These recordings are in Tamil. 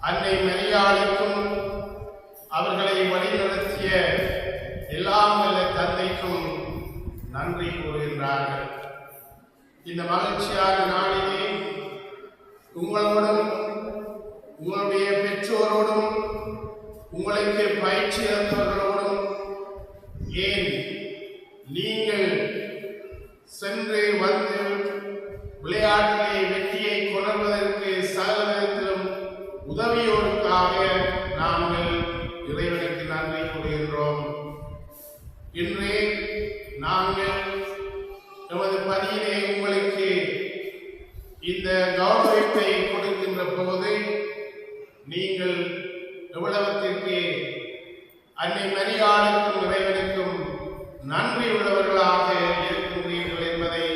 அன்னை மரியாளுக்கும் அவர்களை வழிநடத்திய எல்லாம் வல்ல தந்தைக்கும் நன்றி கூறுகின்றார்கள். இந்த மகிழ்ச்சியான நாளிலே உங்களோடும் உங்களுடைய பெற்றோரோடும் உங்களுக்கு பயிற்சி அளித்தவர்களோடும் ஏன் நீங்கள் சென்று வந்து விளையாட்டிலே வெற்றியை கொணர்வதற்கு சகலத்திலும் உதவியோருக்காக நாங்கள் இறைவனுக்கு நன்றி கூறுகின்றோம். இன்றே நாங்கள் நமது பணியிலே உங்களுக்கு இந்த கௌரவத்தை கொடுக்கின்ற போது நீங்கள் எவ்வளவத்திற்கு அன்னை மரியாளுக்கும் இறைவனுக்கும் நன்றி உள்ளவர்களாக இருக்கின்றீர்கள் என்பதை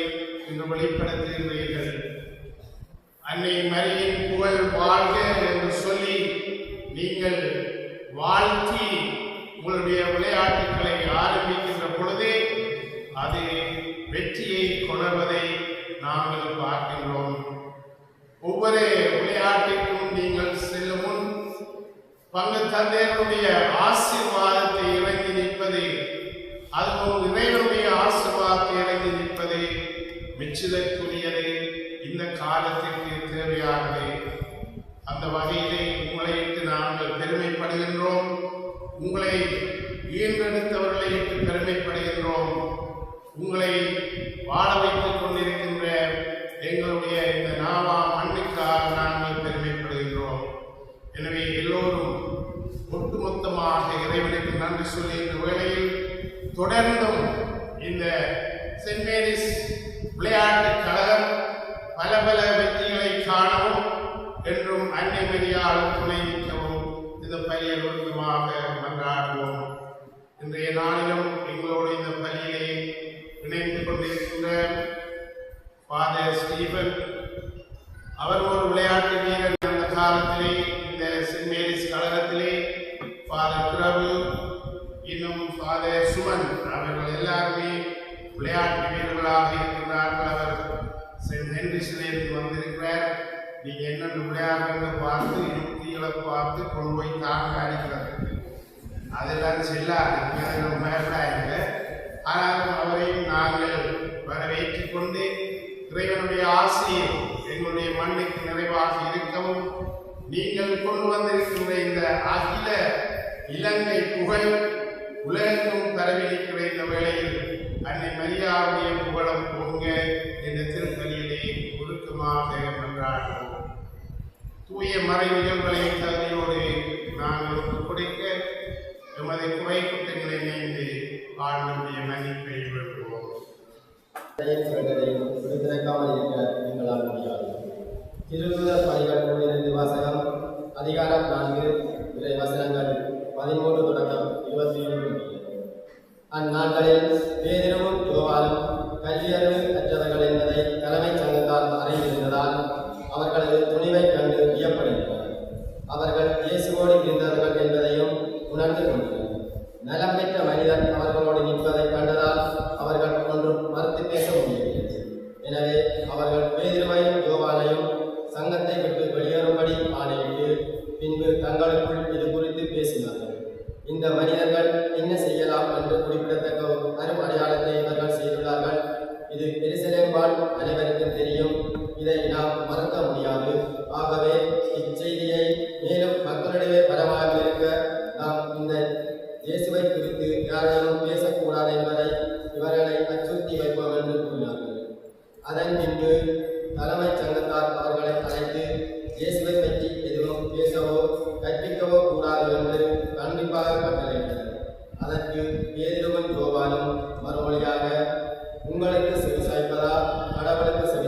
இன்று வெளிப்படுத்துகின்றீர்கள். அன்னை மரியின் புகழ் வாழ்க என்று சொல்லி நீங்கள் வாழ்த்தி உங்களுடைய விளையாட்டுகளை ஆரம்பிக்கின்ற பொழுது அது வெற்றியை கொணர்வதை நாங்கள் பார்க்கின்றோம். ஒவ்வொரு விளையாட்டிற்கும் நீங்கள் செல்லும் முன் பங்கு தந்தையருடைய ஆசீர்வாதத்தை இறங்கி நிற்பது, அதுவும் இறைவனுடைய ஆசீர்வாதத்தை இறங்கி நிற்பது மெச்சுதற்குரியது, இந்த காலத்திற்கு தேவையானது. அந்த வகையிலே உங்களை இட்டு நாங்கள் பெருமைப்படுகின்றோம். உங்களை ஈன்றெடுத்தவர்களை இட்டு பெருமைப்படுகின்றோம். உங்களை வாழ வைத்துக் கொண்டிருக்கின்ற எங்களுடைய இந்த நாவா மண்ணுக்காக நாங்கள் பெருமைப்படுகின்றோம். எனவே எல்லோரும் ஒட்டுமொத்தமாக இறைவனுக்கு நன்றி சொல்லி இந்த வேளையில் தொடர்ந்தும் இந்த சென்ட் மேரிஸ் விளையாட்டு கழகம் பல பல வெற்றிகளை காணவும் என்றும் அன்னை மரியாள் துணை நிற்கவும் இந்த பலியை ஒழுக்கமாக மன்றாடுவோம். இன்றைய நாளிலும் எங்களோடு இந்த பலியிலே இணைந்து கொண்டிருக்கின்ற ஃபாதர் ஸ்டீபன், அவர் ஒரு விளையாட்டு வீரர். அந்த காலத்திலே இந்த சென்ட் மேரிஸ் கழகத்திலே ஃபாதர் பிரபு, இன்னும் ஃபாதர் சுமன், அவர்கள் எல்லாருமே விளையாட்டு வீரர்களாக இருக்கிறார்கள். அவர் சென்ட் ஹென்ரிஸிலிருந்து வந்திருக்கிறார். நீங்க என்னென்ன விளையாடுறத பார்த்து யுக்திகளை பார்த்து கொண்டு போய் தாங்க அடிக்கிறது அதெல்லாம் செல்லாது, பயப்படாங்க. ஆனாலும் அவரையும் நாங்கள் வரவேற்றுக் கொண்டு இறைவனுடைய ஆசையை எங்களுடைய மண்ணுக்கு நிறைவாக இருக்கவும், நீங்கள் கொண்டு வந்திருக்கின்ற இந்த அகில இலங்கை புகழ் உலகெங்கும் பரவியிருக்கிற இந்த வேளையில் அன்னை மரியாளுடைய புகழும் போங்க என்ற திருப்பலியிலே ஒழுக்கமாக மன்றாடுவோம். தூய மறை நிகழ்வுகளை தகுதியோடு நாங்கள் ஒப்புக் கொடுக்க எமது குறை குற்றங்களை இணைந்து ஆண்டவருடைய மன்னிப்பை விரும்புவோம். விடுதலைக்காமல் இருக்க எங்களால் முடியாது. திருத்தூதர் பணிகள் நூலிலிருந்து வாசகம், அதிகாரம் 4, இறை வசனங்கள் 13 தொடக்கம் 21. அந்நாட்களில் பேதுருவும் யோவானும் கல்வியறிவு அற்றவர்கள் என்பதை தலைமைச் சங்கத்தால் அறிந்திருந்ததால் அவர்களது துணிவை கண்டு வியப்படைந்தனர். அவர்கள் இயேசுவோடு இருந்தவர்கள் என்பதையும் உணர்ந்து கொண்டனர். நலம் பெற்ற மனிதன் அவர்களோடு நிற்பதை கண்டதால் அவர்கள் ஒன்றும் மறுத்து பேச முடியவில்லை. எனவே அவர்கள் பேதுருவையும் யோவானையும் சங்கத்தை விட்டு வெளியேறும்படி ஆணையிட்டு பின்பு தங்களுக்குள் இது குறித்து பேசினார்கள். இந்த மனிதர்கள் என்ன செய்யலாம் என்று குறிப்பிடத்தக்க ஒரு அரும் அடையாளத்தை இவர்கள் செய்துள்ளார்கள். இது எருசலேம்பால் அனைவருக்கும் தெரியும். இதை நாம் மறக்க முடியாது. ஆகவே இச்செய்தியை மேலும் மக்களிடையே பரவாமல் இருக்க நாம் இந்த இயேசுவை குறித்து யாரிடமும் பேசக்கூடாது என்பதை இவர்களை அச்சுறுத்தி வைப்போம் என்று கூறினார்கள். அதன் பின்பு தலைமைச் சங்கத்தார் அவர்களை அழைத்து இயேசுவை பற்றி எதுவும் பேசவோ கற்பிக்கவோ கூடாது என்று கண்டிப்பாக கட்டளையிட்டனர். அதற்கு பேதுருவும் யோவானும் மறுமொழியாக, உங்களுக்கு செவி சாய்ப்பதா கடவுளுக்கு செவி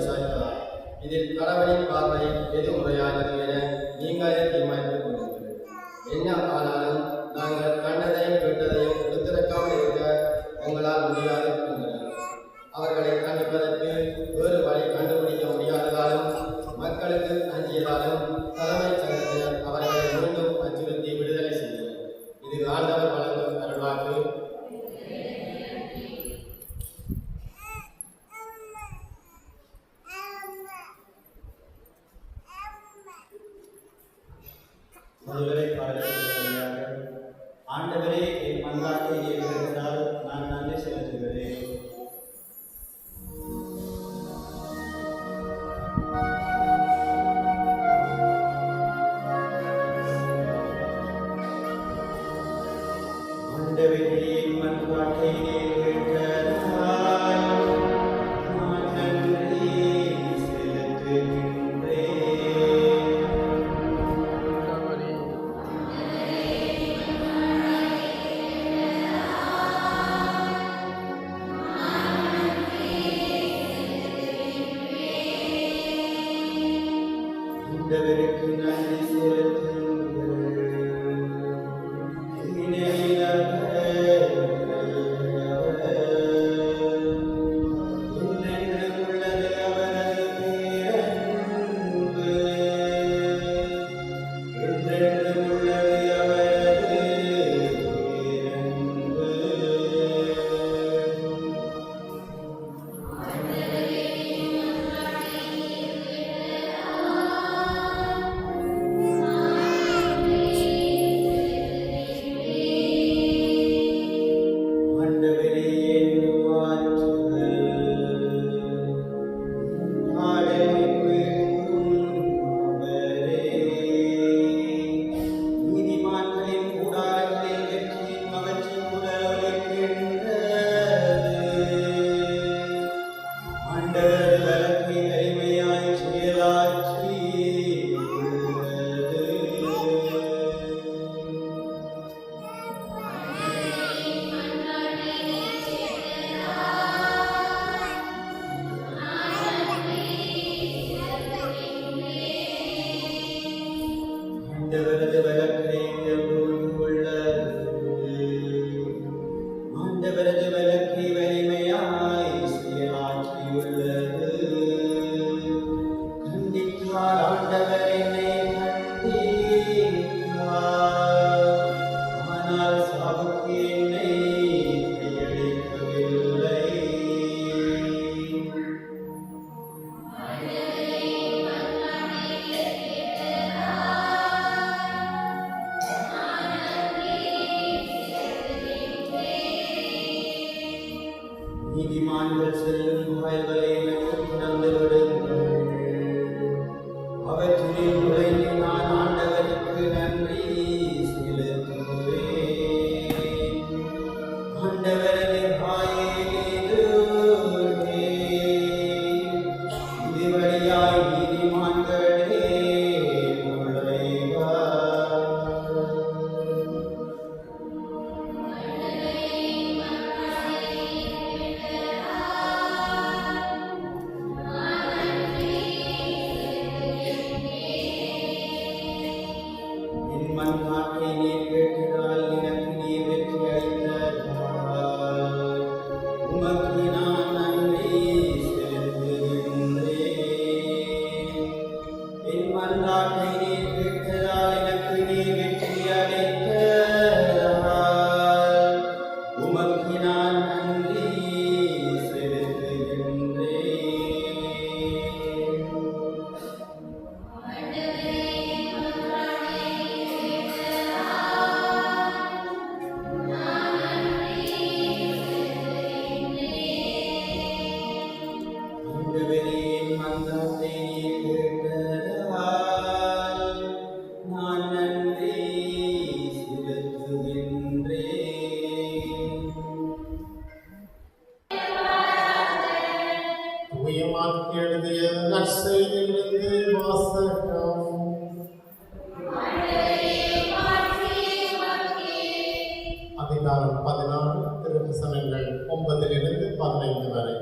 எங்களால் முடியாது என்றனர். அவர்களை கண்டிப்பதற்கு வேறு வழி கண்டுபிடிக்க முடியாததாலும் மக்களுக்கு அஞ்சியதாலும் தலைமைச் சங்கத்தினர் அவர்களை மீண்டும் அச்சுறுத்தி விடுதலை செய்தனர். இது ஆண்டவர் வழங்கும் அருள்வாக்கு. ஆண்டவரே, என் மன்றாட்டை ஏற்றிருந்தால் நான் நன்றி செலுத்துகிறேன். ஆண்டவரே, என் மன்றாட்டை ஏற்றிருந்தால் நான் நன்றி செலுத்துகிறேன். ஆண்டவருக்கு நன்றி செலுத்துங்கள். ஏனெனில் அவர் என்றென்றும் உள்ளது அவரது பேரன்பு. என்றென்றும் உள்ளது அவரது பேரன்பு. ஆண்டவரே, என் ஆற்றுதல் ஆடலின் மீட்கும் அவரே. நீதிமான்களின் கூடாரங்களில் வெற்றியின் மகிழ்ச்சி புலவலிக்கின்றது. ஆண்டவரது வலக்கை வலிமையாய் செயலாற்றி உள்ளது. ஆண்டவரது வலக்கை எப்போதும் உள்ளது. ஆண்டவரது வலக்கை வலிமையாய் செயலாற்றியுள்ளது. கண்டித்தார் ஆண்டவர் என்னை கண்டித்தார். ஆனால் சாவுக்கு என்னை கையளிக்கவில்லை. நீதிமான்கள் செல்லும் வாயில்களை எனக்கு திறந்து விடுங்கள். அவற்றில் நுழைந்து நான் ஆண்டவருக்கு நன்றி செலுத்துவேன். ஆண்டவரது வாயிலிருந்தே இது வழியாய் நீதிமான்களே நுழைவார். என் மன்றாட்டை நீர் கேட்டதால் எனக்கு நீர் வெற்றி அளித்ததால் உமக்கு நான் நன்றி செலுத்துகின்றேன். என் மன்றாட்டை நீர் கேட்டதால் எனக்கு நீர் வெற்றி அளித்ததால் உமக்கு நான் நன்றி செலுத்துகின்றேன். ஆண்டவரே, என் மன்றாட்டை நீர் கேட்டதால் நான் நன்றி செலுத்துகின்றேன். தூய மாற்கு எழுதிய நற்செய்தியிலிருந்து வாசகம். அதிகாரம் 16 திருவசனங்கள் 9-15 வரை.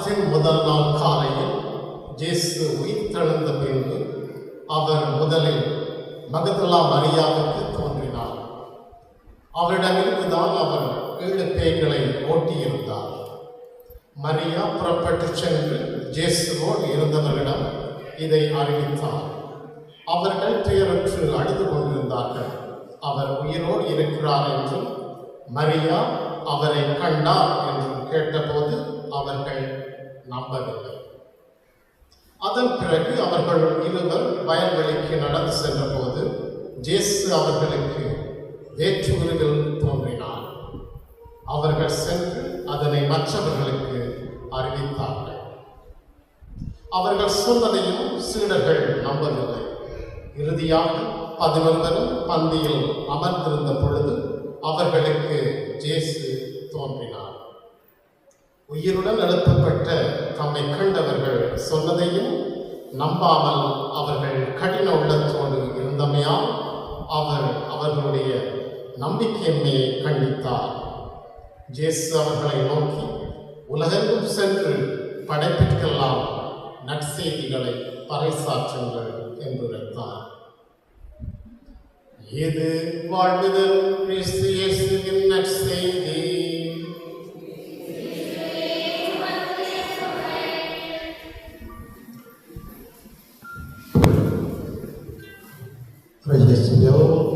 பஸ்காவின் முதல் நாள் காலையில் இயேசு உயிர்த்தெழுந்த பின்பு அவர் முதலில் மகதலா மரியாவுக்கு தோன்றினார். அவரிடமிருந்துதான் அவர் 7 பேய்களை ஓட்டியிருந்தார். மரியா புறப்பட்டு சென்று இயேசுவோடு இருந்தவர்களிடம் இதை அறிவித்தார். அவர்கள் துயருற்று அழுது கொண்டிருந்தார்கள். அவர் உயிரோடு இருக்கிறார் என்றும் மரியா அவரை கண்டார் என்றும் கேட்டபோது அவர்கள் நம்பவில்லை. அதன் பிறகு அவர்கள் இருவர் வயல்வெளிக்கு நடந்து சென்றபோது இயேசு அவர்களுக்கு வேற்று உருவில் தோன்றினார். அவர்கள் சென்று அதனை மற்றவர்களுக்கு அறிவித்தார்கள். அவர்கள் சொன்னதையும் சீடர்கள் நம்பவில்லை. இறுதியாக 11 பந்தியில் அமர்ந்திருந்த பொழுது அவர்களுக்கு இயேசு தோன்றினார். உயிருடன் எழுப்பப்பட்ட தம்மை கண்டவர்கள் சொன்னதையும் நம்பாமல் அவர்கள் கடின உள்ளத்தோடு இருந்தமையால் அவர் அவர்களுடைய நம்பிக்கையின்மையை கண்டித்தார். இயேசு அவர்களை நோக்கி, உலகெங்கும் சென்று படைப்பிற்கெல்லாம் நற்செய்திகளை பறைசாற்றுங்கள் என்றுரைத்தார். இது வாழ்வுதல் கிறிஸ்து இயேசுவின் நற்செய்தி.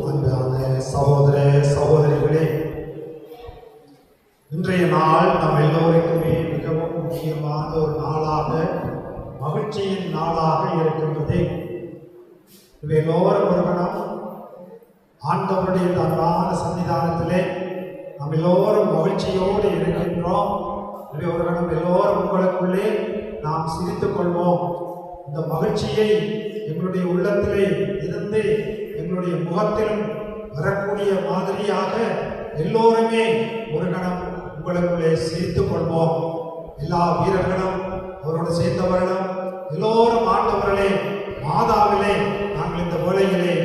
அன்பான சகோதர சகோதரிகளே, இன்றைய நாள் நம் எல்லோருக்குமே மிகவும் முக்கியமான ஒரு நாளாக, மகிழ்ச்சியின் நாளாக இருக்கின்றது. எல்லோரும் ஒருவனும் ஆண்டவருடைய அன்பான சன்னிதானத்திலே நாம் எல்லோரும் மகிழ்ச்சியோடு இருக்கின்றோம். ஒருவனும் எல்லோரும் உங்களுக்குள்ளே நாம் சிரித்துக் கொள்வோம். இந்த மகிழ்ச்சியை எங்களுடைய உள்ளத்திலே இருந்து எங்களுடைய முகத்திலும் வரக்கூடிய மாதிரியாக எல்லோருமே ஒரு கணம் உங்களுக்குள்ளே சிரித்துக் கொள்வோம். எல்லா வீரர்களும் அவரோடு சேர்ந்தவர்களும் எல்லோரும் ஆண்டவர்களே மாதாவிலே நாங்கள் இந்த வேளையிலே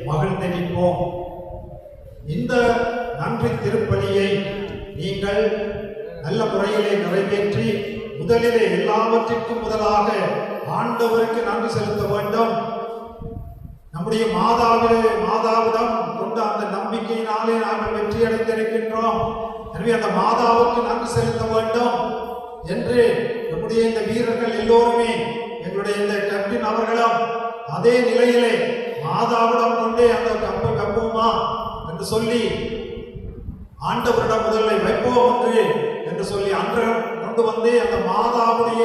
மகிழ்ந்து நிற்போம். இந்த நன்றி திருப்பலியை நீங்கள் நல்ல முறையிலே நிறைவேற்றி முதலிலே எல்லாவற்றிற்கும் முதலாக ஆண்டவருக்கு நன்றி செலுத்த வேண்டும். நம்முடைய மாதாவிடம் கொண்ட அந்த நம்பிக்கையினாலே நாங்கள் வெற்றி அடைந்திருக்கின்றோம். எனவே அந்த மாதாவுக்கு நன்றி செலுத்த வேண்டும் என்று நம்முடைய இந்த வீரர்கள் எல்லோருமே, எங்களுடைய இந்த கேப்டன் அவர்களும் அதே நிலையிலே மாதாவிடம் கொண்டே அந்த கப்போமா என்று சொல்லி ஆண்டவரிடம் முதலில் வைப்போம் என்று சொல்லி அன்று கொண்டு வந்து அந்த மாதாவுடைய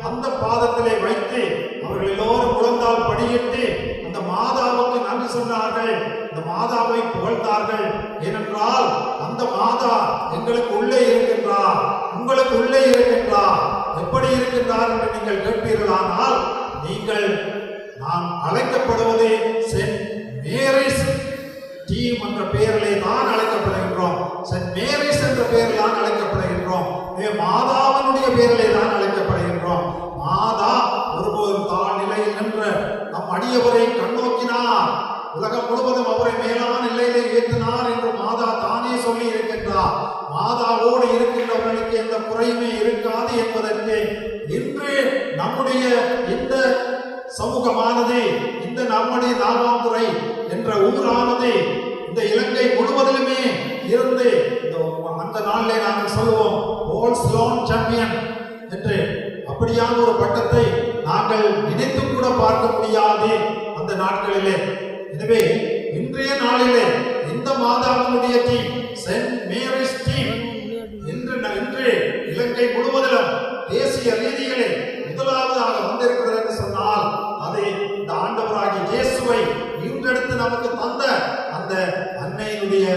அந்த பாதத்திலே வைத்து அவர்கள் எல்லோரும் முழந்தால் படியிட்டு அந்த மாதாவுக்கு நன்றி சொன்னார்கள். அந்த மாதாவை புகழ்ந்தார்கள். ஏனென்றால் அந்த மாதா எங்களுக்கு உள்ளே இருக்கின்றார், உங்களுக்கு உள்ளே இருக்கின்றார். எப்படி இருக்கின்றார் என்று நீங்கள் கேட்பீர்களானால், நீங்கள் நாம் அழைக்கப்படுவதே சென்ட் மேரிஸ் டீம் என்ற பெயரிலே தான் அழைக்கப்படுகின்றோம். சென்ட் மேரிஸ் என்ற பெயரில் தான் அழைக்கப்படுகின்றோம். மாதாவினுடைய பெயரிலே தான் அழைக்கப்படுகின்றோம். மாதா ஒருபோதும் தாழ் நிலையில் நின்ற நம் அடியவரை கண்ணோக்கினார், உலகம் முழுவதும் அவரை மேலான நிலையிலே ஏற்றினார் என்று மாதா தானே சொல்லி இருக்கின்றார். மாதாவோடு இருக்கின்றவர்களுக்கு எந்த குறையுமே இருக்காது என்பதற்கு இன்று நம்முடைய இந்த சமூகமானது, இந்த நம்முடைய நாவாந்துறை என்ற ஊரானது இந்த இலங்கை முழுவதிலுமே இருந்து அந்த நாளிலே நாங்கள் சொல்லுவோம் ஓல்ஸ்லோன் சாம்பியன் என்று. அப்படியான ஒரு பட்டத்தை நாங்கள் நினைத்து கூட பார்க்க முடியாது அந்த நாட்களிலே. எனவே இன்றைய நாளிலே இந்த மாதாவினுடைய டீம் சென்ட் மேரிஸ் டீம் இன்று இலங்கை முழுவதிலும் தேசிய ரீதியிலே முதலாவதாக வந்திருக்கிறது என்று சொன்னால் அது இந்த ஆண்டவராகிய இயேசுவை இன்றெடுத்து நமக்கு தந்த அந்த அன்னையினுடைய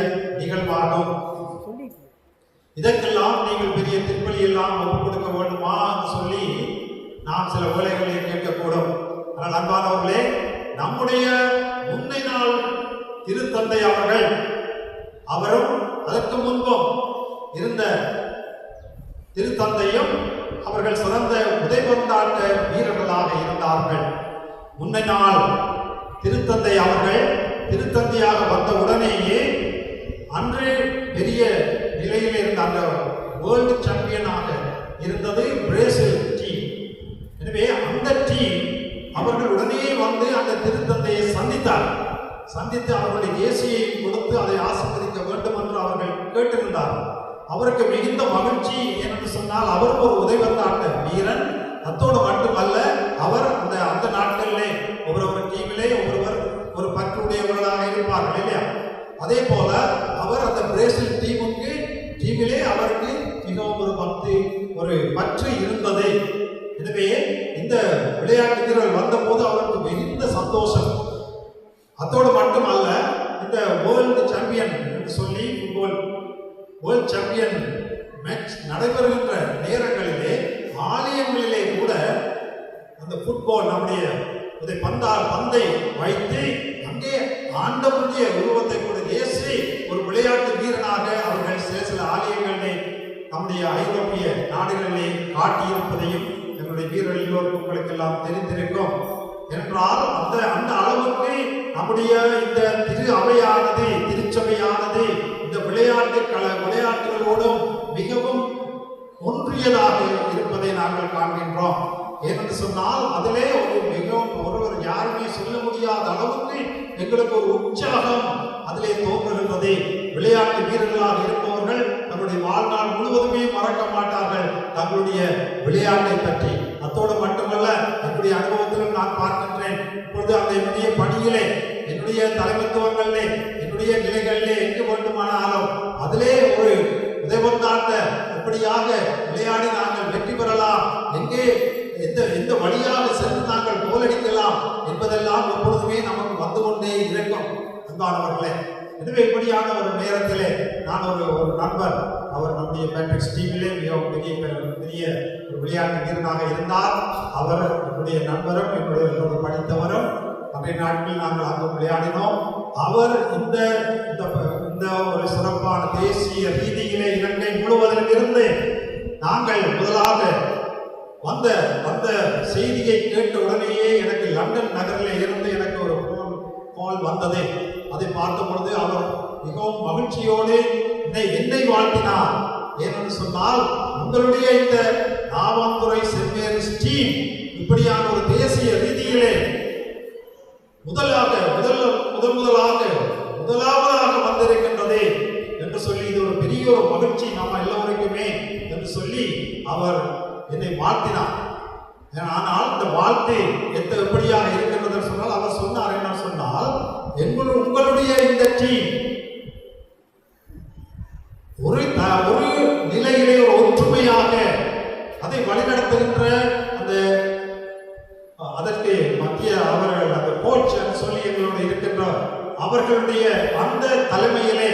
நிகழ்வாகும். இதற்கெல்லாம் நீங்கள் பெரிய திருப்பலி எல்லாம் ஒப்புக் கொடுக்க வேண்டுமா என்று சொல்லி நாம் சில வேளைகளை கேட்கக்கூடும். ஆனால் அன்பானவர்களே, நம்முடைய முன்னை நாள் திருத்தந்தை அவரும் அதற்கு முன்பும் இருந்த திருத்தந்தையும் அவர்கள் சிறந்த உதைபந்தாட்ட வீரர்களாக இருந்தார்கள். முன்னை நாள் திருத்தந்தை அவர்கள் திருத்தந்தையாக வந்த உடனேயே அன்று பெரிய நிலையில் இருந்த அந்த வேர்ல்டு சாம்பியனாக இருந்தது பிரேசில் டீம். சந்தித்து அவர்களுடைய ஜேசியை கொடுத்து அதை ஆசீர்வதிக்க வேண்டும் என்று அவர்கள் கேட்டிருந்தார்கள். அவருக்கு மிகுந்த மகிழ்ச்சி என்று சொன்னால் அவர் ஒரு உதைபந்தாட்ட வீரன். அத்தோடு மட்டுமல்ல, அவர் அந்த நாட்களிலே ஒவ்வொரு டீமிலே ஒவ்வொருவர் ஒரு பற்றுடையவர்களாக இருப்பார்கள் இல்லையா? அதே போல அவர் அந்த பிரேசில் டீமிலே அவருக்கு மிகவும் ஒரு பற்று இருந்தது. எனவே இந்த விளையாட்டு வீரர்கள் வந்தபோது அவருக்கு மிகுந்த சந்தோஷம். அத்தோடு மட்டுமல்ல, இந்த வேர்ல்டு சாம்பியன் என்று சொல்லி வேர்ல்ட் சாம்பியன் மேட்ச் நடைபெறுகின்ற நேரங்களிலே ஆலயங்களிலே கூட அந்த ஃபுட்பால் நம்முடைய பந்தை வைத்து அங்கே ஆண்டவருடைய உருவத்தை கூட ஏசி ஒரு விளையாட்டு வீரனாக அவர்கள் சில ஆலயங்களிலே நம்முடைய ஐரோப்பிய நாடுகளிலே காட்டியிருப்பதையும் எங்களுடைய வீரர்கள் எல்லோருக்கும் உங்களுக்கெல்லாம் தெரிந்திருக்கும். என்றால் அந்த அளவுக்கு நம்முடைய இந்த திருச்சபையானது இந்த விளையாட்டுகளோடும் மிகவும் ஒன்றியதாக இருப்பதை நாங்கள் காண்கின்றோம். ஏனென்று சொன்னால் அதிலே ஒருவர் யாருமே சொல்ல முடியாத அளவுக்கு எங்களுக்கு ஒரு உற்சாகம் அதிலே தோன்றுகின்றது. விளையாட்டு வீரர்களாக இருப்பவர்கள் தங்களுடைய வாழ்நாள் முழுவதுமே மறக்க மாட்டார்கள் தங்களுடைய விளையாட்டை பற்றி. அத்தோடு மட்டுமல்ல, என்னுடைய அனுபவத்திலும் நான் பார்க்கின்றேன். இப்பொழுது அந்த என்னுடைய பணியிலே, என்னுடைய தலைமைத்துவங்களிலே, என்னுடைய நிலைகளிலே எங்கு வேண்டுமானாலும் அதிலே ஒரு உதைபந்தாட்ட எப்படியாக விளையாடி நாங்கள் வெற்றி பெறலாம், எங்கே எந்த வழியாக சென்று நாங்கள் கோலடிக்கலாம் என்பதெல்லாம் எப்பொழுதுமே நமக்கு வந்து கொண்டே இருக்கும் அன்பானவர்களே. எனவே இப்படியான ஒரு நேரத்திலே நான் ஒரு நண்பர், அவர் நம்முடைய பேட்ரிக்ஸ் டீமிலே மிகவும் பெரிய ஒரு விளையாட்டு வீரனாக இருந்தார். அவர் என்னுடைய நண்பரும் என்னோட படித்தவரும். அன்றைய நாட்களில் நாங்கள் அங்கு விளையாடினோம். அவர் இந்த ஒரு சிறப்பான தேசிய ரீதியிலே இலங்கை முழுவதிலும் இருந்து நாங்கள் முதலாக வந்த செய்தியை கேட்ட உடனேயே எனக்கு லண்டன் நகரில் இருந்து எனக்கு ஒரு கால் வந்தது. அதை பார்த்த பொழுது அவர் மிகவும் மகிழ்ச்சியோடு என்னை வாழ்த்தினார். ஏனென்று சொன்னால், உங்களுடைய இந்த நாவாந்துறை சென்ட் மேரிஸ் டீம் இப்படியான ஒரு தேசிய ரீதியிலே முதலாவதாக வந்திருக்கின்றது என்று சொல்லி இது ஒரு பெரிய ஒரு மகிழ்ச்சி நம்ம எல்லோருக்குமே என்று சொல்லி அவர் என்னை வாழ்த்தினார். ஆனால் இந்த வாழ்த்து எப்படியாக இருக்கின்றது சொன்னால், அவர் சொன்னார் என்ன சொன்னால், உங்களுடைய இந்த டீம் ஒரு நிலையிலே ஒரு ஒற்றுமையாக அதை வழிநடத்துகின்ற அதற்கு மத்திய அவர்கள் அந்த கோச் சொல்லி எங்களோட இருக்கின்ற அவர்களுடைய அந்த தலைமையிலே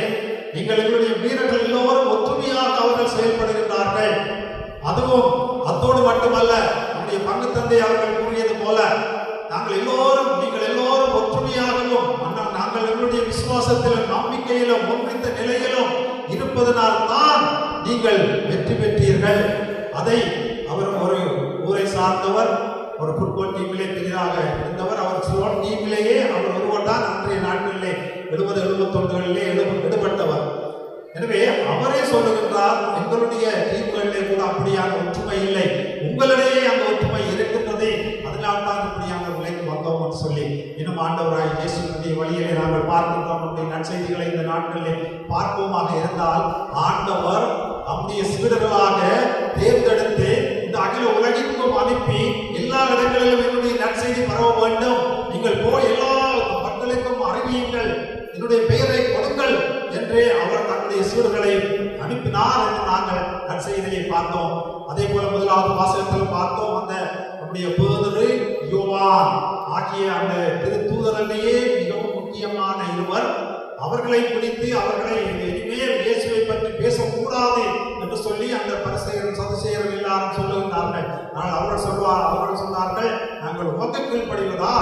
நீங்கள் எங்களுடைய வீரர்கள் எல்லோரும் ஒற்றுமையாக அவர்கள் செயல்படுகின்றார்கள். அதுவும் அத்தோடு மட்டுமல்ல, நம்முடைய பங்கு தந்தை அவர்கள் கூறியது போல நீங்கள் எல்லோரும் ஒற்றுமையாகவும் நாங்கள் எங்களுடைய விசுவாசத்திலும் நம்பிக்கையிலும் ஒன்றித்த நிலையிலும் இருப்பதனால் தான் நீங்கள் வெற்றி பெற்றீர்கள். அதை அவர் ஒரு ஊரை சார்ந்தவர், ஒரு ஃபுட்பால் டீமிலே பெரிதாக இருந்தவர். அவர் ஸ்லோன் டீமிலேயே அவர் ஒருவர் தான் அன்றைய நாட்களிலே 70-71களிலே எடுபட்டவர். எனவே அவரே சொல்லுகின்றார், எங்களுடைய டீம்களிலே கூட அப்படியான ஒற்றுமை இல்லை, உங்களிடையே அந்த ஒற்றுமை இருக்கின்றது, அதனால் தான் இப்படியான நிலைக்கு வந்தோம் என்று சொல்லி இன்னும் ஆண்டவராய் இயேசுவினுடைய வழியிலே நாங்கள் பார்க்கின்றோம். நம்முடைய நற்செய்திகளை இந்த நாட்களிலே பார்ப்போமாக இருந்தால், ஆண்டவர் நம்முடைய சீடர்களாக தேர்ந்தெடுத்து இந்த அகில உலகிற்கும் அனுப்பி எல்லா இடங்களிலும் என்னுடைய நற்செய்தி பரவ வேண்டும், நீங்கள் போய் எல்லா மக்களுக்கும் அறிவியுங்கள், என்னுடைய பெயரை கொடுங்கள் என்று அவர் தன்னுடைய சீடர்களை அனுப்பினார் என்று நாங்கள் நற்செய்தியை பார்த்தோம். அதே போல முதலாவது வாசகத்தில் பார்த்தோம், நம்முடைய பேதுரு, யோவான் ஆகிய அந்த திருத்தூதரிலேயே மிகவும் முக்கியமான இருவர். அவர்களை பிடித்து அவர்களை இனிமேல் இயேசுவை பற்றி பேசக்கூடாது என்று சொல்லி அந்த பரிசேயரும் சதுசேயரும் எல்லாரும் சொல்லுகின்றார்கள். ஆனால் அவர்கள் சொன்னார்கள், நாங்கள் உமக்கு கீழ்ப்படிவதா,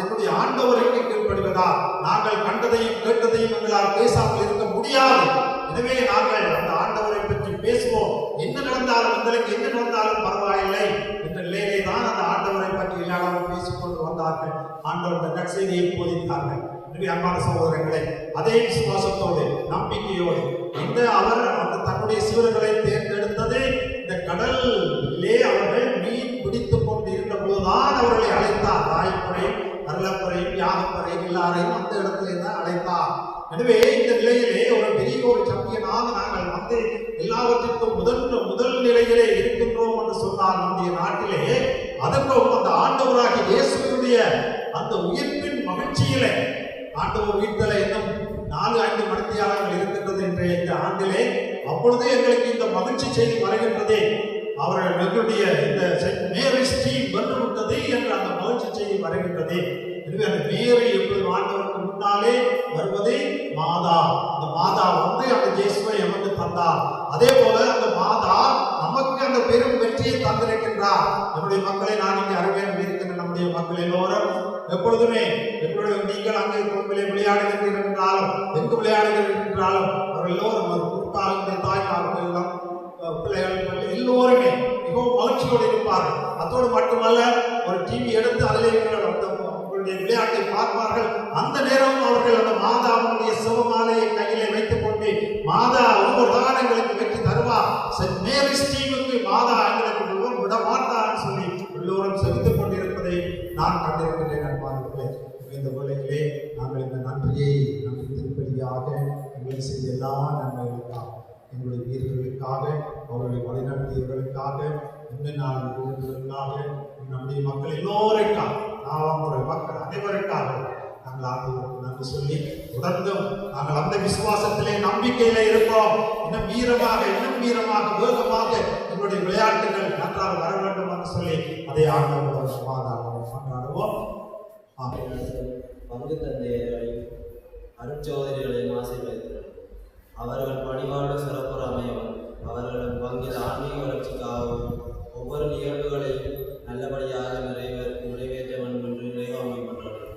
என்னுடைய ஆண்டவருக்கு கீழ்ப்படிவதா, நாங்கள் கண்டதையும் கேட்டதையும் எங்களால் பேசாமல் இருக்க முடியாது. எனவே நாங்கள் அந்த ஆண்டவரை பற்றி பேசுவோம், என்ன நடந்தாலும் எங்களுக்கு என்ன நடந்தாலும் பரவாயில்லை என்ற நிலையிலே தான் அந்த ஆண்டவரை பற்றி எல்லாரும் பேசிக்கொண்டு வந்தார்கள். ஆண்டவர் நற்செய்தியை போதித்தார்கள். அன்பான சகோதரர்களே, அதே விசுவாசத்தோடு நம்பிக்கையோடு அவர் தன்னுடைய சீடர்களை தேர்ந்தெடுத்தது இந்த கடலிலே அவர்கள் மீன் பிடித்துக் கொண்டு இருந்த போதுதான் அவர்களை அழைத்தார். தாய்ப்பறையும் அருளப்பறையும் யாகப்பறையும் எல்லாரையும் அந்த இடத்திலே தான் வந்து எல்லாவற்றிற்கும் முதல் நிலையிலே இருக்கின்றோம் என்று சொன்னால் நம்முடைய நாட்டிலே அதற்கும் அந்த ஆண்டவராகிய இயேசுவுடைய அந்த உயிர்ப்பின் மகிழ்ச்சியிலே ஆண்டவர் வீட்டில் இன்னும் 4-5 மணித்தியாலங்கள் இருக்கின்றது இன்றைய இந்த ஆண்டிலே. அப்பொழுது எங்களுக்கு இந்த மகிழ்ச்சி செய்தி வருகின்றதே, அவர்கள் எங்களுடைய இந்த செயின்ட் மேரிஸ் டீம் வென்று விட்டது என்ற அந்த மகிழ்ச்சி செய்தி வருகின்றது. எனவே அந்த மேரி எப்பொழுது ஆண்டவருக்கு முன்னாலே வருவது மாதா. அந்த மாதா வந்து அந்த இயேசுவை எமக்கு தந்தார். அதே போல அந்த மாதா நமக்கு அந்த பெரும் வெற்றியை தந்திருக்கின்றார். நம்முடைய மக்களை நான் இங்கே அறிவேன் இருக்கின்ற நம்முடைய மக்கள் எல்லோரும் எப்பொழுதுமே எங்களுடைய நீங்கள் அங்கே குழுவிலே விளையாடுகிறீர்கள் என்றாலும் எங்கு விளையாடுகிறீர்கள் என்றாலும் அவர்கள் எல்லோரும் ஒரு குறிப்பாக தாய்மார்கள் எல்லாம் பிள்ளைகள் எல்லோருமே மிகவும் மகிழ்ச்சியோடு இருப்பார்கள். அதோடு மட்டுமல்ல, ஒரு டிவி எடுத்து அதிலே உங்களுடைய விளையாட்டை பார்ப்பார்கள். அந்த நேரம் அவர்கள் அந்த மாதாவுடைய சிவமாலையை கையிலே வைத்துக் கொண்டு மாதா ஒவ்வொரு எங்களுக்கு வெற்றி தருவார், செயின்ட் மேரிஸ் டீமுக்கு மாதா எங்களுக்கு விட மாட்டார் சொல்லி எல்லோரும் செலுத்திக் கொண்டிருப்பதை நான் கண்டிருக்கின்றேன். அன்பார்களே, இந்த வேளையிலே நாங்கள் இந்த நன்றியை நன்றி திருப்பதியாக எங்களுக்கு செய்த எல்லா நன்மைகளுக்காக, எங்களுடைய வீரர்களுக்காக, அவர்களை வழிநடத்தியவர்களுக்காக, இன்னும் நாள் ஊழியர்களுக்காக, நம்முடைய மக்கள் எல்லோருக்காக, மக்கள் அனைவருக்காக நாங்கள் ஆண்டவருக்கு நன்றி சொல்லி தொடர்ந்தும் நாங்கள் அந்த விசுவாசத்திலே நம்பிக்கையில இருப்போம். இன்னும் வீரமாக வேகமாக எங்களுடைய விளையாட்டுகள் நன்றாக வர வேண்டும் என்று சொல்லி அதை ஆண்டவர் கொண்டாடுவோம். பங்கு தந்தையர்களையும் அருட்சோதரிகளையும் ஆசீர்வதித்தார். அவர்கள் பணிவாழ்வு சிறப்புற அமையவும் அவர்களின் பங்கில் ஆன்மீக வளர்ச்சிக்காகவும் ஒவ்வொரு நிகழ்வுகளையும் நல்லபடியாக நிறைவேற்ற வேண்டும் என்று இறைவாமை பண்றார்கள்.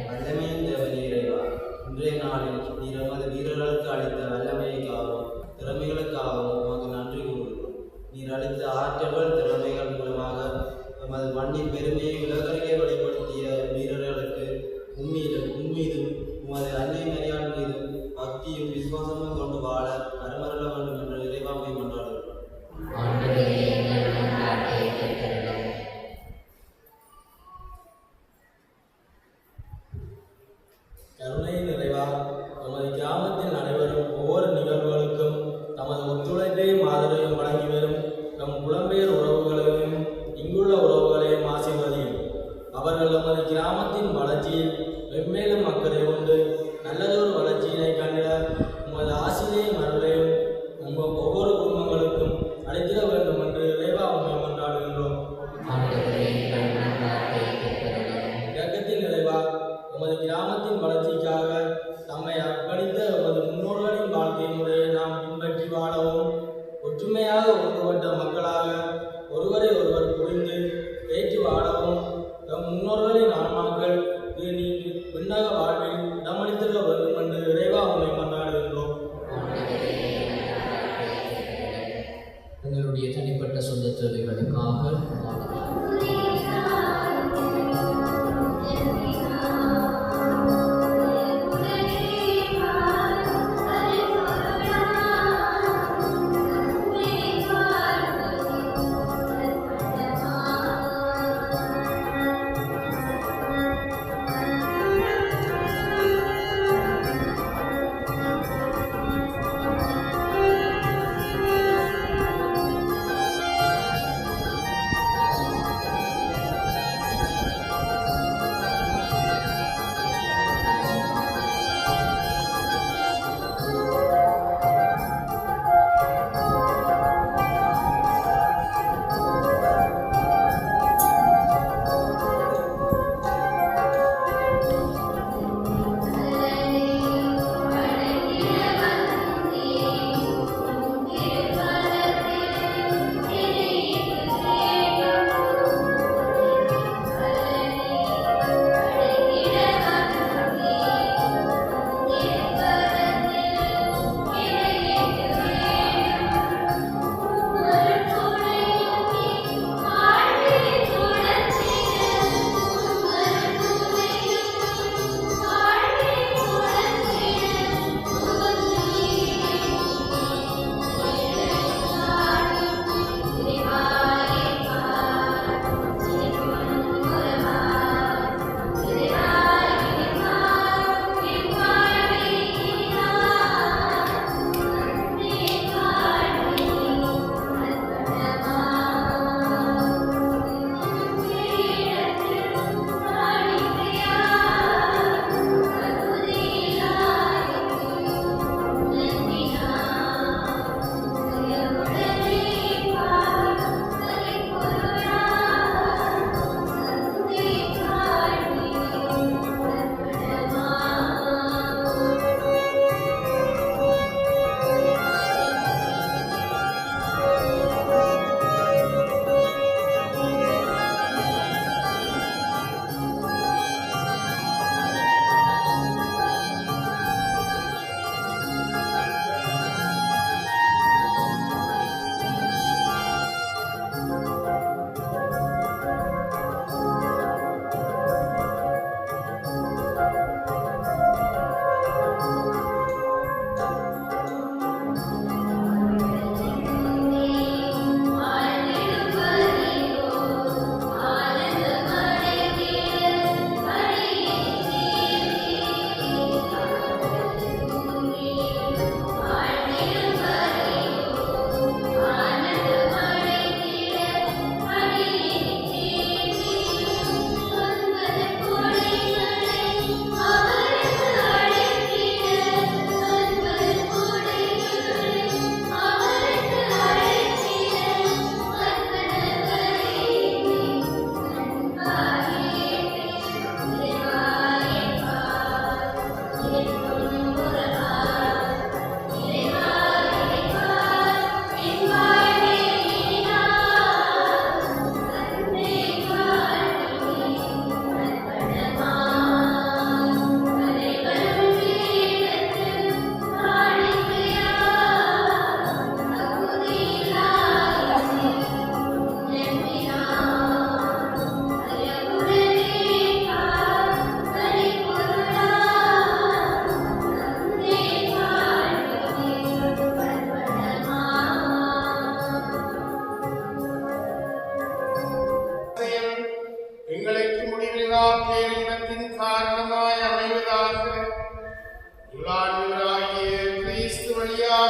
வல்லமையின் தேவனே இறைவா, இன்றைய நாளில் நீர் எமது வீரர்களுக்கு அளித்த வல்லமைக்காகவும் திறமைகளுக்காகவும் உமக்கு நன்றி கூறுகிறோம். நீர் அளித்த ஆற்றல்கள் திறமைகள் மூலமாக எமது மண்ணின் பெருமையை உலகறிய வெளிப்படுத்திய வீரர்களுக்கு உம்மீதும் உமது அன்னை மரியாள் மீதும் பக்தியும் விசுவாசமும் கொண்டு வாழ அருமருள வேண்டும் என்று இறைவாமை கொண்டாடுகிறோம். கருணையின் நிறைவா, நமது கிராமத்தில் நடைபெறும் ஒவ்வொரு நிகழ்வுகளுக்கும் தமது ஒத்துழைப்பையும் ஆதரவையும் வழங்கி வரும் நம் புலம்பெயர் உறவுகளையும் இங்குள்ள உறவுகளையும் ஆசீர்வதியும். அவர்கள் நமது கிராமத்தின் வளர்ச்சியில் மென்மேலும் அக்கறை கொண்டு நல்லதொரு வளர்ச்சியினை கண்டிட உமது ஆசிரியையும் அருளையும் ஒவ்வொரு குடும்பங்களுக்கும் அளித்திட வேண்டும் என்று இறைவா உண்மை கொண்டாடுகின்றோம். இரக்கத்தின் நிறைவா, உமது கிராமத்தின் வளர்ச்சிக்காக தம்மை அர்ப்பணித்த உமது முன்னோர்களின் வாழ்க்கை முறையை நாம் பின்பற்றி வாழவும் ஒற்றுமையாக ஒன்றுபட்ட மக்களாக ஒருவரை ஒருவர் புரிந்து ஏற்று வாழவும் நம் முன்னோர்களின் ஆன்மாக்கள் விண்ணக வாழ்வில் இடமளித்திட வேண்டும் என்று இறைவா உண்மை கொண்டாடுகின்றோம். எங்களுடைய தனிப்பட்ட சொந்த தேவைகளுக்காக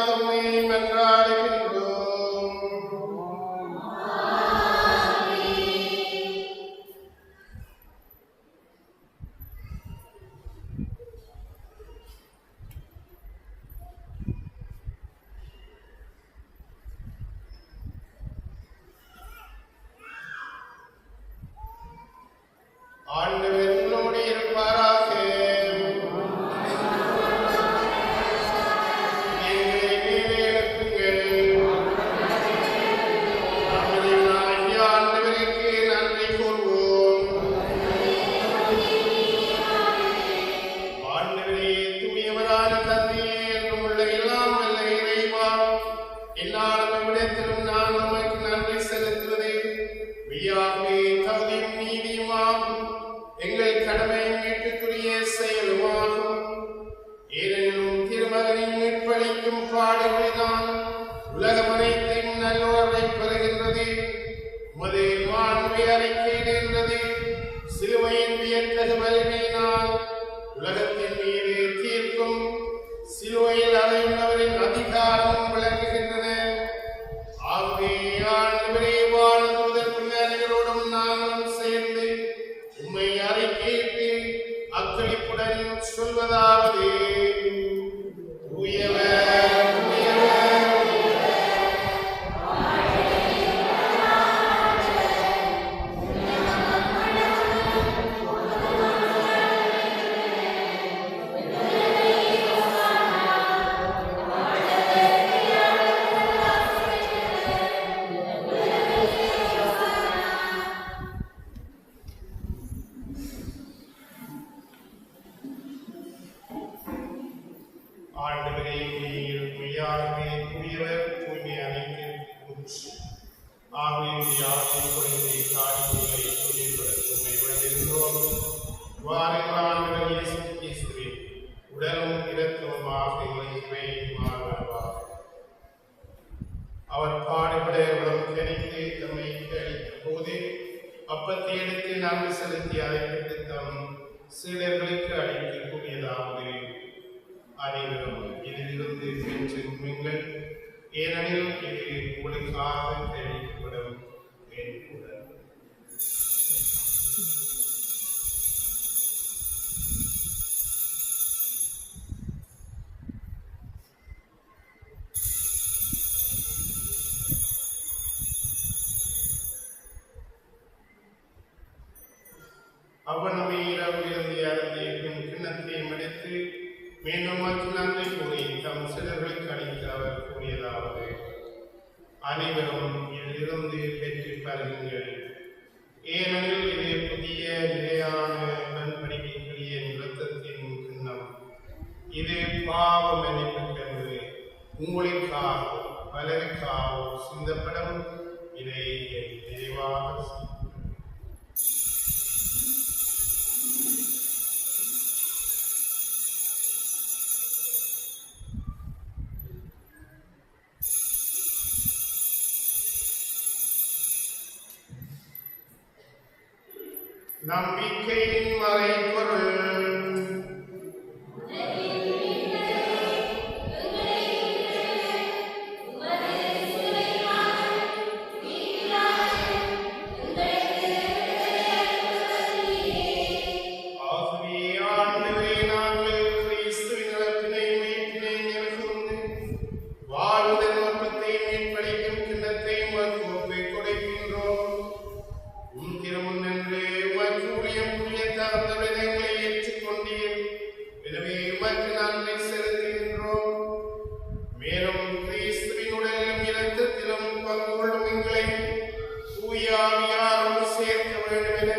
தும்மை மன்றாடுகின்றோம். ஆண்டவர் உங்களோடு இருப்பாராக. எங்களை மேலே எழுப்புங்கள். நமது ஆகிய ஆண்டவருக்கு நன்றி கூறுவோம். ஆண்டவரே, தூயவரான தந்தையே, என்றும் உள்ள எல்லாம் வல்ல இறைவா, எல்லா நம்மிடத்திலும் நான் உமக்கு நன்றி செலுத்துவதே மெய்யாகவே தகுதியும் நீதியுமாகும். எங்கள் கடமையும் மீட்புக்குரிய செயலுமாகும். ஏனெனிலும் திருமகனின் மீட்பளிக்கும் பாடுகளினால் உலகம் அனைத்தையும் நல்லுறவை பெறுகின்றது. உமது மாண்பை அறிக்கையிடுகின்றது. சிலுவையின் வியத்தகு வலிமையினால் உலகத்தின் மீது தீர்க்கும் சிலுவையில் அறையுள்ளவரின் அதிகாரமும் விளங்குகின்றன. ஆகவே ஆண்டவரே, வானதூதர் பிள்ளைகளோடும் நாங்களும் சேர்ந்து உம்மை அறிக்கையிட்டு அக்களிப்புடன் சொல்வதாவது: தூயவர், தூயவர், ஆண்டவரே, நீர் மெய்யாகவே தூயவர், தூய்மை அனைத்திற்கும் ஆகவே யாரை குறைந்து காரியங்களை தூய்மைப்படுத்த உம்மை வணங்குகின்றோம். வாருங்கள் ஆண்டவர் இயேசு கிறிஸ்துவே, உடலும் இரத்தமுமாக இவை மாறுவார். அவர் பாடுபட உடம்பு கணித்து தம்மை அளித்த போது அப்பத்தை எடுத்து நன்றி செலுத்தி அதை விட்டு தம் சீடர்களுக்கு அளிக்க கூடியதாவது: அனைவரும் இதிலிருந்து பெற்று உண்ணுங்கள், ஏனெனில் இது உங்களுக்காக தெரிவிக்கப்படும் என் உடல். அவனமை இரவு இருந்து அருந்தி கிண்ணத்தையும் எடுத்து மீண்டும் நன்றி கூறி தம் சிலர்களுக்கு அளித்து அவர் கூறியதாவது: அனைவரும் இதிலிருந்து பெற்று பருகுங்கள், ஏனெனில் இது புதிய நிலையான உடன்படிக்கைக்குரிய இரத்தத்தின் கிண்ணம். இது பாவ மன்னிப்புக்கென்று உங்களுக்காகவும் பலருக்காகவும் சிந்தப்படும். இதை நிறைவாக நம்பிக்கையின் மறைபொருள். ஆகவே ஆண்டவரே, நாங்கள் கிறிஸ்துவின் இறப்பினை மீட்பினை நிறுத்துந்து வாழ்வுடன் நோக்கத்தை மீட்பளிக்கும் கிண்ணத்தையும் ஒப்புக் கொடுக்கின்றோம். உம் திருமுன் நின்று உமக்கு ஊழியம் புரிய தகுந்த விதங்களை ஏற்றுக்கொண்டீர். எனவே உமக்கு நன்றி செலுத்துகின்றோம். மேலும் கிறிஸ்துவின் உடலிலும் இரத்தத்திலும் பங்கு கொள்ளும் எங்களை தூய ஆவியாரோடு சேர்க்க வேண்டும் என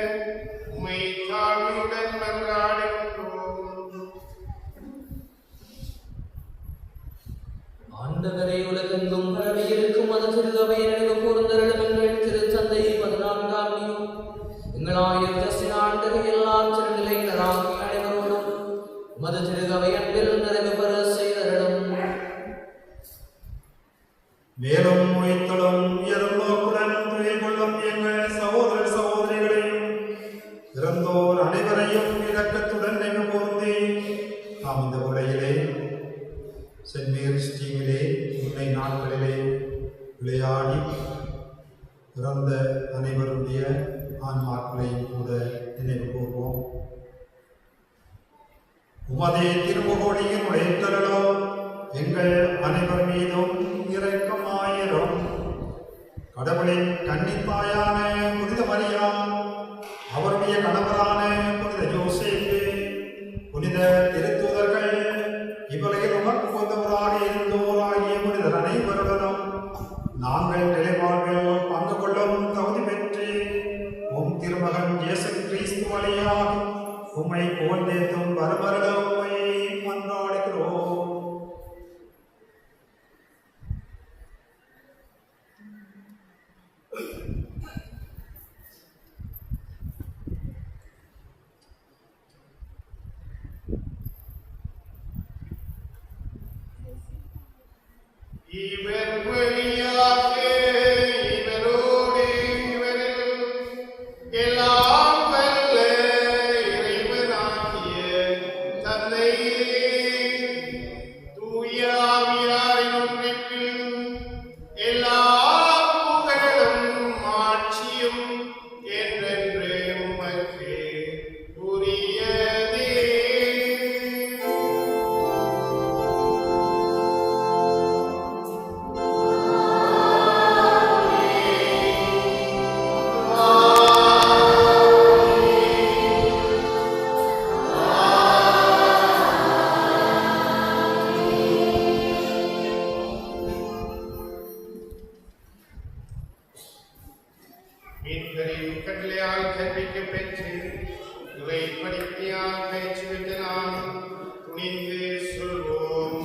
உம்மை தாழ்மையுடன் மன்றாடுகின்றோம். ஆண்டவரே, உலகெங்கும் பரவி இருக்கும் அது திருகவை நினைவு கூர்ந்தருளும் எங்கள் திருத்தந்தை 14ஆம் நியூ எங்கள் ஆயிரத்தின் ஆண்டவர் எல்லா திருநிலையினராகிய அனைவரோடும் உமது திருகவை அன்பில் நிறைவு பெற செய்தருளும். மேலும் உயிர்த்தலும் உயரும் நோக்குடன் துணை கொள்ளும் எங்கள் சகோதர சகோதரிகளையும் இறந்தோர் அனைவரையும் இரக்கத்துடன் நினைவு கூர்ந்து நாம் இந்த உலகிலே சென்ட் மேரிஸ் டீமிலே நாட்களிலே விளையாடி இறந்த அனைவருடைய ஆன்மாக்களையும் கூட நினைவு கூர்வோம். உமதே திருமுகோடியின் உடைத்தருளோ எங்கள் அனைவர் மீதும் இரக்கமாயிரும். கடவுளின் கன்னித்தாயான புனித மரியா, அவருடைய கணவரான புனித யோசேப்பு, புனித திருத்தூதர்கள், இவ்வுலகில் உமக்கு உகந்தவராக இருந்தோராகிய புனிதர் அனைவருடனும் நாங்கள் நிலைவாழ்வில் பங்கு கொள்ளும் தகுதி பெற்று உம் திருமகன் இயேசு கிறிஸ்து வழியாக உம்மை புகழ்ந்தேத்தும் வருமருள உம்மை மன்றாடுகிறோம். இவர் வழியாக இவரோடு இவரில் எல்லாம் வல்ல இறைவனாகிய தந்தையே, தூய ஆவியாரின் ஒன்றிப்பில் எல்லா புகழும் ஆட்சியும் என்றென்று உமக்கு உரியதே. மீன்களின் கட்டளையால் கற்பிக்கப் பெற்று இவை படிப்படியால் பயிற்சி பெற்ற நாம் துணிந்து சொல்வோம்.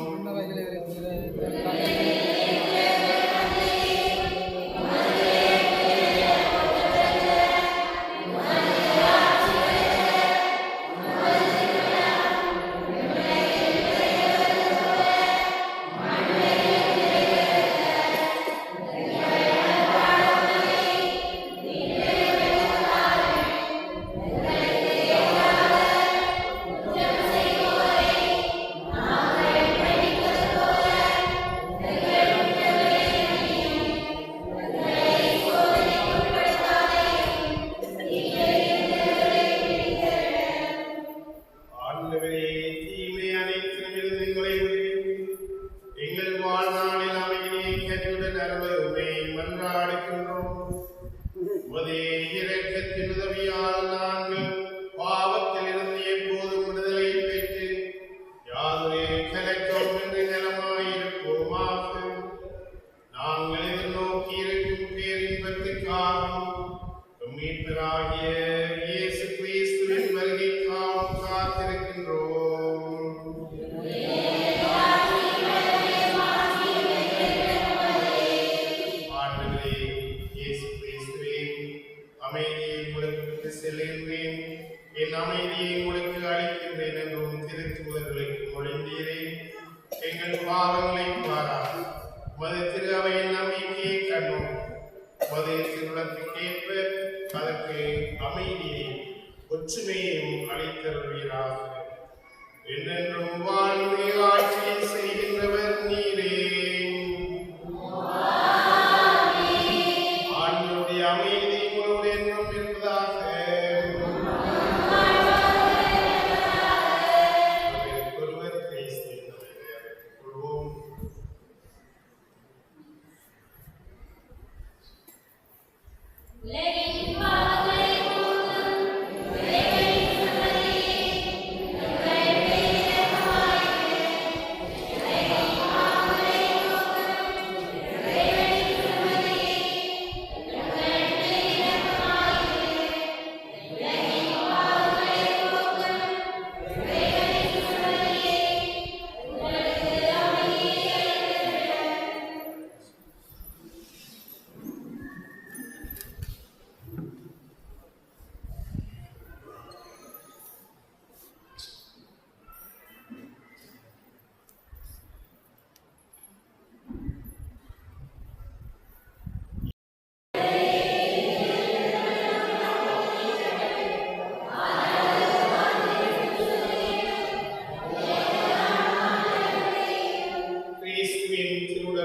ஆண்டவரே, தீமை அனைத்திலுமிருந்து எங்களை விடுவித்து எங்கள் வாழ்நாளில் அமைதியை கனிவுடன் அருளுமை மன்றாடுகின்றோம். உமதே இரக்கத்தின் உதவியால் நாங்கள் பாவத்திலிருந்து எப்போதும் விடுதலை பெற்று யாதொரு கலக்கமின்றி நலமாயிருப்போமாக. நாங்கள் எதிர்நோக்கி இருக்கும் பேரின்பத்துக்காகவும் மீட்பராகிய இயேசு கிறிஸ்துவின் வருகைக்காக காத்திருக்கின்றோம். ஆண்டவரே இயேசு கிறிஸ்துவே, அமைதியை உங்களுக்கு செல்கின்றேன், என் அமைதியை உங்களுக்கு அளிக்கின்றேன் என்றும் திருத்தூதர்களுக்கு மொழிந்தீரே. எங்கள் பாவங்களை பாராது உமது திரு அவையின் நம்பிக்கையை கண்டோம். உமது திருவுளத்துக்கேற்ப அதற்கு அமைதியையும் ஒற்றுமையையும் அளித்தருள்வீராக. என்றென்றும் வாழ்ந்து ஆட்சி செய்கின்றவர் நீரே. ஆண்டவருடைய அமைதி உங்களோடு என்றும் இருப்பதாக. ஒருவர் கிறிஸ்துவின் அமைதியை அழைத்துக் கொள்வோம்.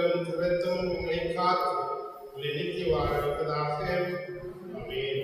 மீட்பரும் சுரத்தும் உங்களை காத்து உங்களை நித்திய வாழ்வதாக. ஆமென்.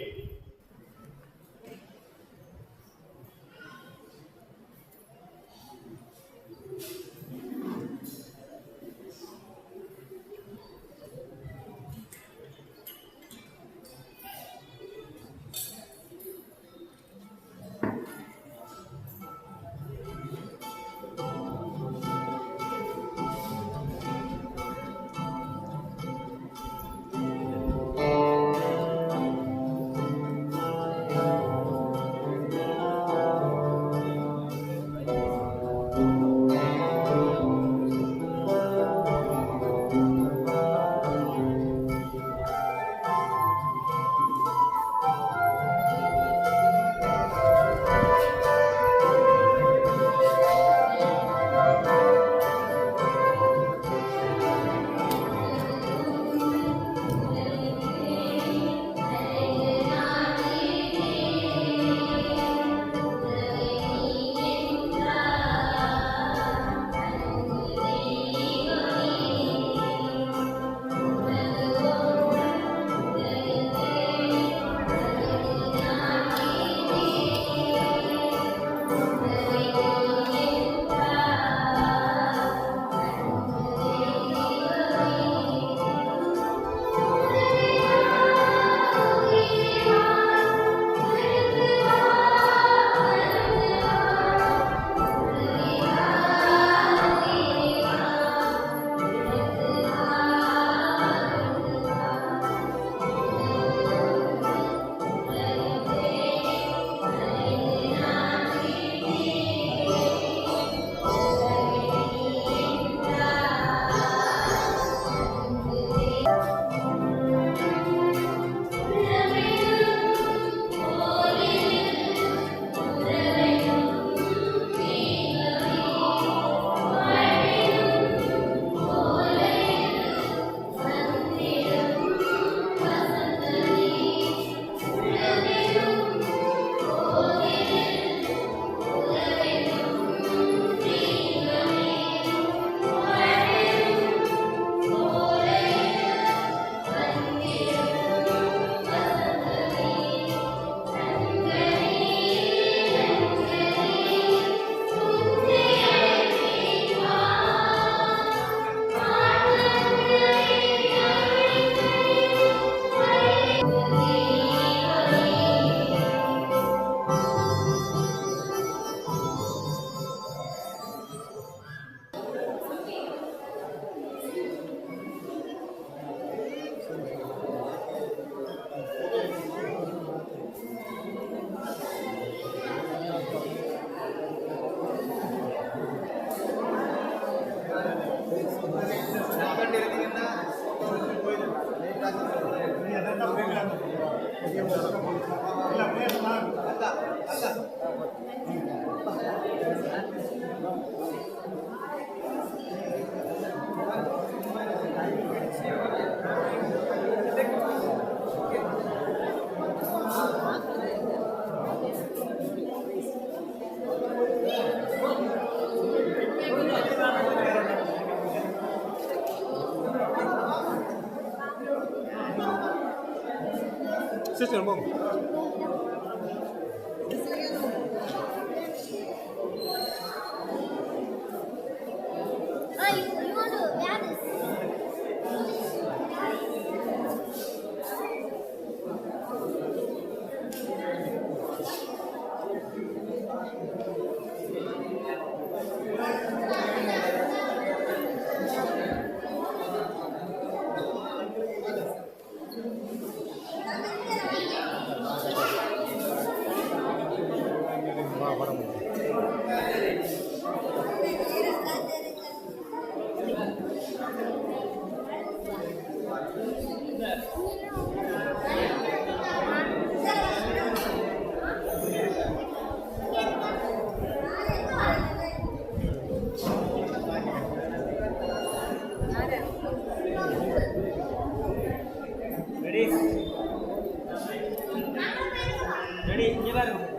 Sister, mom. Oh, you want to wear this? Ready? Ready? Ready?